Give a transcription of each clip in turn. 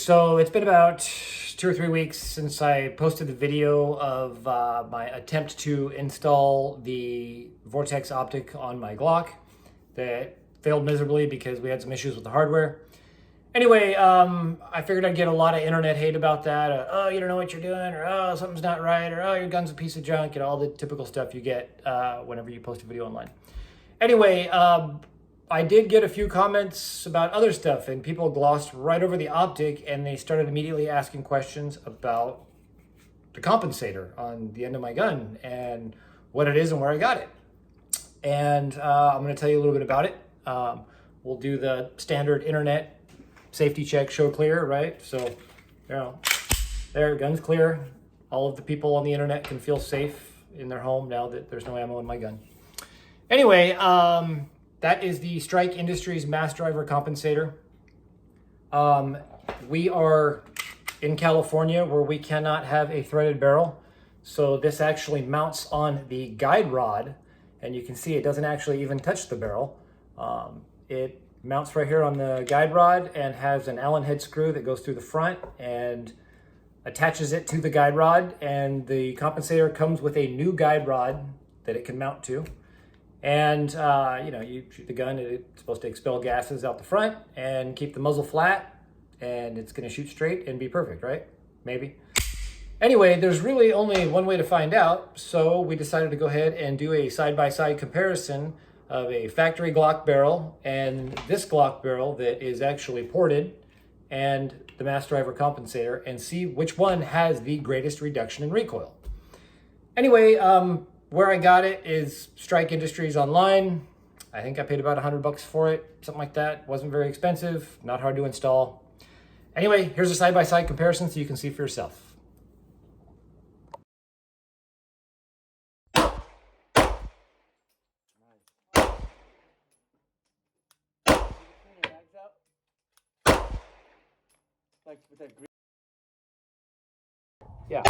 So it's been about 2 or 3 weeks since I posted the video of my attempt to install the Vortex optic on my Glock that failed miserably because we had some issues with the hardware. Anyway, I figured I'd get a lot of internet hate about that. Oh, you don't know what you're doing, or oh, something's not right, or oh, your gun's a piece of junk, and all the typical stuff you get whenever you post a video online. Anyway, I did get a few comments about other stuff, and people glossed right over the optic, and they started immediately asking questions about the compensator on the end of my gun and what it is and where I got it. And I'm going to tell you a little bit about it. We'll do the standard internet safety check, show clear, right? So, there, gun's clear. All of the people on the internet can feel safe in their home now that there's no ammo in my gun. Anyway, that is the Strike Industries mass driver compensator. We are in California where we cannot have a threaded barrel. So this actually mounts on the guide rod, and you can see it doesn't actually even touch the barrel. It mounts right here on the guide rod and has an Allen head screw that goes through the front and attaches it to the guide rod, and the compensator comes with a new guide rod that it can mount to. And, you shoot the gun, it's supposed to expel gases out the front and keep the muzzle flat, and it's going to shoot straight and be perfect, right? Maybe. Anyway, there's really only one way to find out, so we decided to go ahead and do a side-by-side comparison of a factory Glock barrel and this Glock barrel that is actually ported and the mass driver compensator, and see which one has the greatest reduction in recoil. Anyway, where I got it is Strike Industries online. I think I paid about $100 for it, something like that. Wasn't very expensive, not hard to install. Anyway, here's a side-by-side comparison so you can see for yourself. Yeah.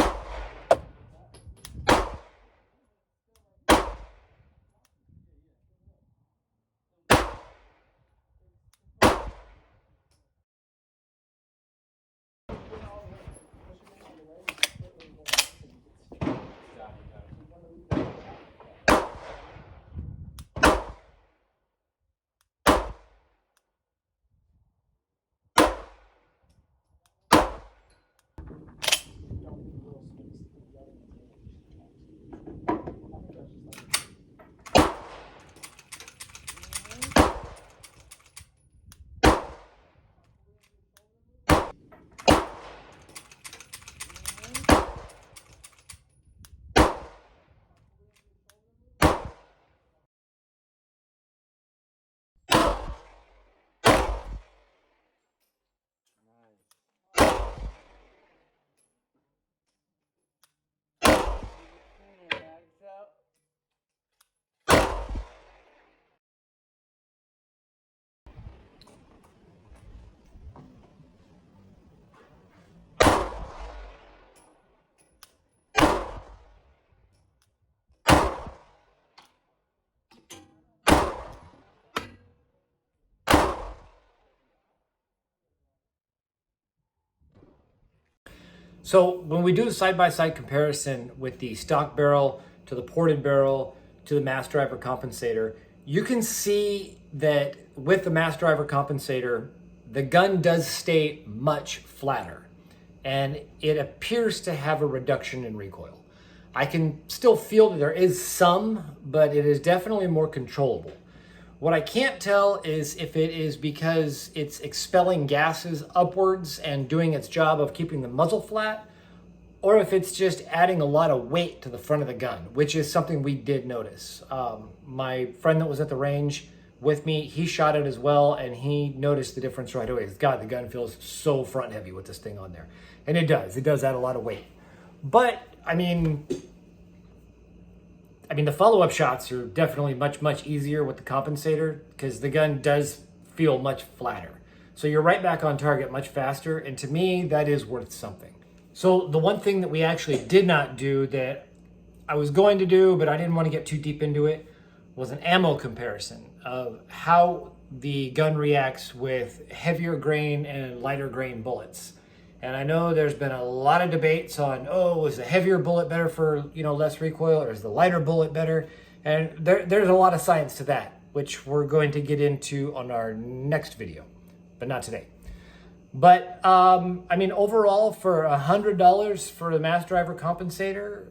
So when we do the side-by-side comparison with the stock barrel to the ported barrel to the mass driver compensator, you can see that with the mass driver compensator, the gun does stay much flatter, and it appears to have a reduction in recoil. I can still feel that there is some, but it is definitely more controllable. What I can't tell is if it is because it's expelling gases upwards and doing its job of keeping the muzzle flat, or if it's just adding a lot of weight to the front of the gun, which is something we did notice. My friend that was at the range with me, he shot it as well, and he noticed the difference right away. God, the gun feels so front heavy with this thing on there. And it does add a lot of weight. But, I mean, the follow-up shots are definitely much easier with the compensator because the gun does feel much flatter. So you're right back on target much faster, and to me, that is worth something. So the one thing that we actually did not do that I was going to do, but I didn't want to get too deep into it, was an ammo comparison of how the gun reacts with heavier grain and lighter grain bullets. And I know there's been a lot of debates on, oh, is the heavier bullet better for, less recoil, or is the lighter bullet better? And there's a lot of science to that, which we're going to get into on our next video, but not today. But overall, for $100 for the Mass Driver Compensator,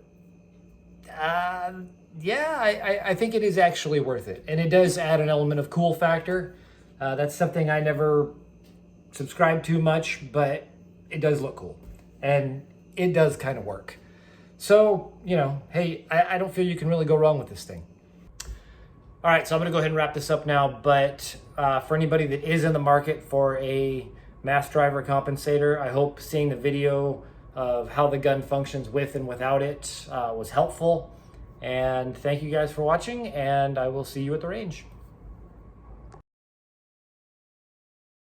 I think it is actually worth it. And it does add an element of cool factor. That's something I never subscribed to much, but it does look cool. And it does kind of work. So, hey, I don't feel you can really go wrong with this thing. All right, so I'm going to go ahead and wrap this up now. But for anybody that is in the market for a Mass Driver Compensator, I hope seeing the video of how the gun functions with and without it was helpful. And thank you guys for watching, and I will see you at the range.